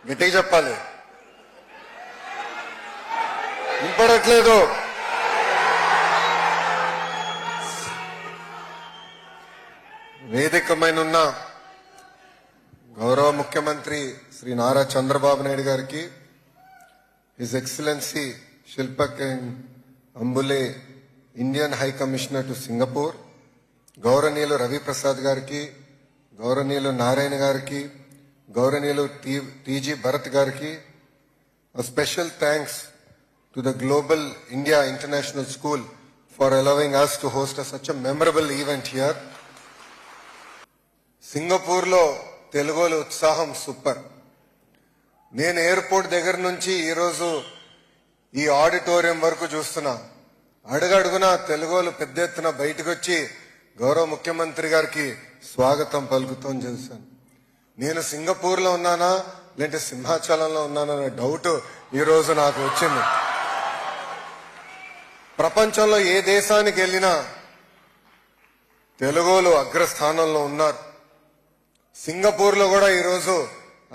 గట్టిగా చెప్పాలి. వినపడట్లేదు. వేదికమైన గౌరవ ముఖ్యమంత్రి శ్రీ నారా చంద్రబాబు నాయుడు గారికి, his excellency Shilpak Ambule Indian high commissioner to Singapore, గౌరవనీయులు రవిప్రసాద్ గారికి, గౌరవనీయులు నారాయణ గారికి, గౌరవనీయులు టీజీ భరత్ గారికి, special thanks to the global India international school for allowing us to host such a memorable event here. Singapore లో తెలుగుల ఉత్సాహం సూపర్. నేను ఎయిర్పోర్ట్ దగ్గర నుంచి ఈరోజు ఈ ఆడిటోరియం వరకు చూస్తున్నా. అడుగడుగునా తెలుగులు పెద్ద ఎత్తున బయటకు వచ్చి గౌరవ ముఖ్యమంత్రి గారికి స్వాగతం పలుకుతాం చూశాను. నేను సింగపూర్ లో ఉన్నానా లేదంటే సింహాచలంలో ఉన్నాననే డౌట్ ఈరోజు నాకు వచ్చింది. ప్రపంచంలో ఏ దేశానికి వెళ్ళినా తెలుగులు అగ్రస్థానంలో ఉన్నారు. సింగపూర్ లో కూడా ఈరోజు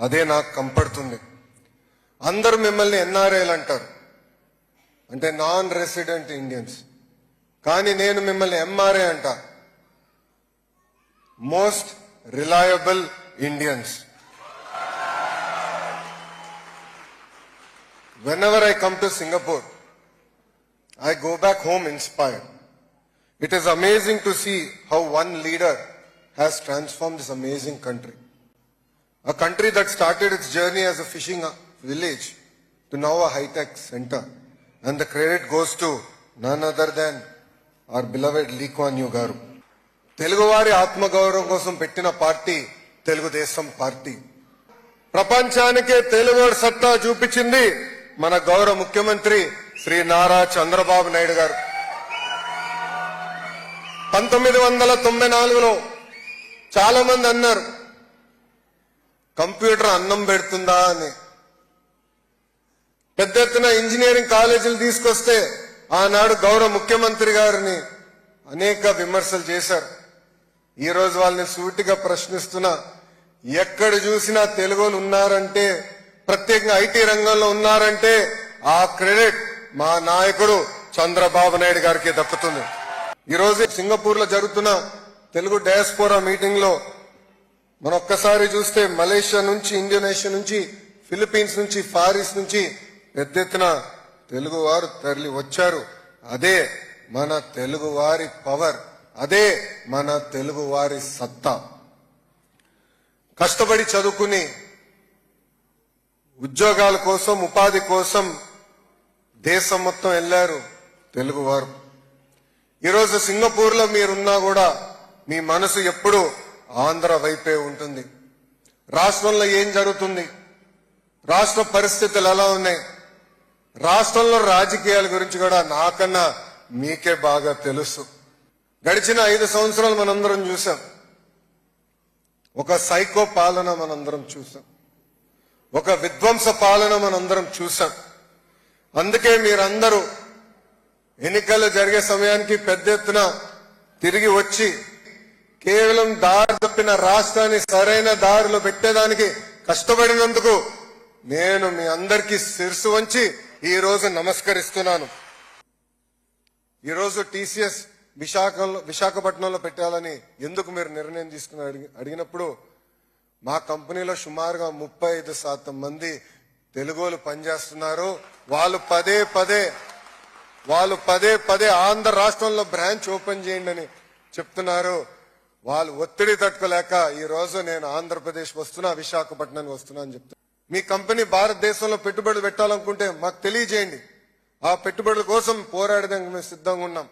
అదే నాకు కంపడుతుంది. అందరూ మిమ్మల్ని ఎన్ఆర్ఐలు అంటారు, అంటే నాన్ రెసిడెంట్ ఇండియన్స్. కానీ నేను మిమ్మల్ని ఎంఆర్ఐ అంటా, most reliable Indians. Whenever I come to Singapore, I go back home inspired. It is amazing to see how one leader has transformed this amazing country. A country that started its journey as a fishing village to now a high-tech center. And the credit goes to none other than our beloved Lee Kuan Yew garu. తెలుగువారి ఆత్మగౌరవం కోసం పెట్టిన party Telugu Desam party. ప్రపంచానికే తెలుగు సత్తా చూపించింది మన గౌరవ ముఖ్యమంత్రి శ్రీ నారా చంద్రబాబు నాయుడు గారు. 1994లో చాలా మంది అన్నారు కంప్యూటర్ అన్నం పెడుతుందా అని. పెద్ద ఎత్తున ఇంజనీరింగ్ కాలేజీలు తీసుకొస్తే ఆనాడు గౌరవ ముఖ్యమంత్రి గారిని అనేక విమర్శలు చేశారు. ఈ రోజు వాళ్ళని సూటిగా ప్రశ్నిస్తున్నా, ఎక్కడ చూసినా తెలుగులు ఉన్నారంటే, ప్రత్యేకంగా ఐటీ రంగంలో ఉన్నారంటే ఆ క్రెడిట్ మా నాయకుడు చంద్రబాబు నాయుడు గారికి దక్కుతుంది. ఈ రోజు సింగపూర్ లో జరుగుతున్న తెలుగు డయాస్పోరా మీటింగ్ లో మనం ఒక్కసారి చూస్తే మలేషియా నుంచి, ఇండోనేషియా నుంచి, ఫిలిప్పీన్స్ నుంచి, ఫారిస్ నుంచి పెద్ద ఎత్తున తెలుగు వారు తరలి వచ్చారు. అదే మన తెలుగు వారి పవర్, అదే మన తెలుగు వారి సత్తా. కష్టపడి చదువుకుని ఉద్యోగాల కోసం, ఉపాధి కోసం దేశం మొత్తం వెళ్లారు తెలుగువారు. ఈరోజు సింగపూర్ లో మీరున్నా కూడా మీ మనసు ఎప్పుడూ ఆంధ్ర వైపే ఉంటుంది. రాష్ట్రంలో ఏం జరుగుతుంది, రాష్ట్ర పరిస్థితులు ఎలా ఉన్నాయి, రాష్ట్రంలో రాజకీయాల గురించి కూడా నాకన్నా మీకే బాగా తెలుసు. గడిచిన 5 సంవత్సరాలు మనందరం చూసాం. ఒక సైకో పాలన మనందరం చూసాం, ఒక విధ్వంస పాలన మనందరం చూసాం. అందుకే మీరందరూ ఎన్నికలు జరిగే సమయానికి పెద్ద ఎత్తున తిరిగి వచ్చి కేవలం దారి తప్పిన రాష్ట్రాన్ని సరైన దారిలో పెట్టేదానికి కష్టపడినందుకు నేను మీ అందరికీ శిరస్సు వంచి ఈ రోజు నమస్కరిస్తున్నాను. ఈరోజు టీసీఎస్ విశాఖపట్నంలో పెట్టాలని ఎందుకు మీరు నిర్ణయం తీసుకుని అడిగినప్పుడు, మా కంపెనీలో సుమారుగా 35% మంది తెలుగులు పనిచేస్తున్నారు. వాళ్ళు పదే పదే ఆంధ్ర రాష్ట్రంలో బ్రాంచ్ ఓపెన్ చేయండి అని చెప్తున్నారు. వాళ్ళు ఒత్తిడి తట్టుకోలేక ఈ రోజు నేను ఆంధ్రప్రదేశ్ వస్తున్నా, విశాఖపట్నానికి వస్తున్నా అని చెప్తున్నా. మీ కంపెనీ భారతదేశంలో పెట్టుబడులు పెట్టాలనుకుంటే మాకు తెలియజేయండి. ఆ పెట్టుబడుల కోసం పోరాడడానికి మేము సిద్ధంగా ఉన్నాం.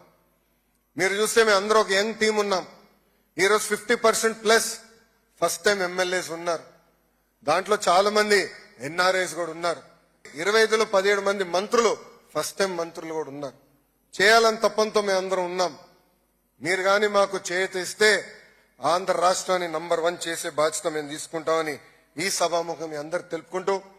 మీరు చూస్తే మేము అందరూ ఒక యంగ్ టీం ఉన్నాం. ఈరోజు 50% + ఫస్ట్ టైం ఎమ్మెల్యేస్ ఉన్నారు. దాంట్లో చాలా మంది ఎన్ఆర్ఐస్ కూడా ఉన్నారు. 25లో 17 మంది మంత్రులు ఫస్ట్ టైం మంత్రులు కూడా ఉన్నారు. చేయాలని తప్పంతో మేము అందరం ఉన్నాం. మీరు కానీ మాకు చేయిస్తే ఆంధ్ర రాష్ట్రాన్ని నంబర్ 1 చేసే బాధ్యత మేము తీసుకుంటామని ఈ సభాముఖం మీ అందరు తెలుపుకుంటూ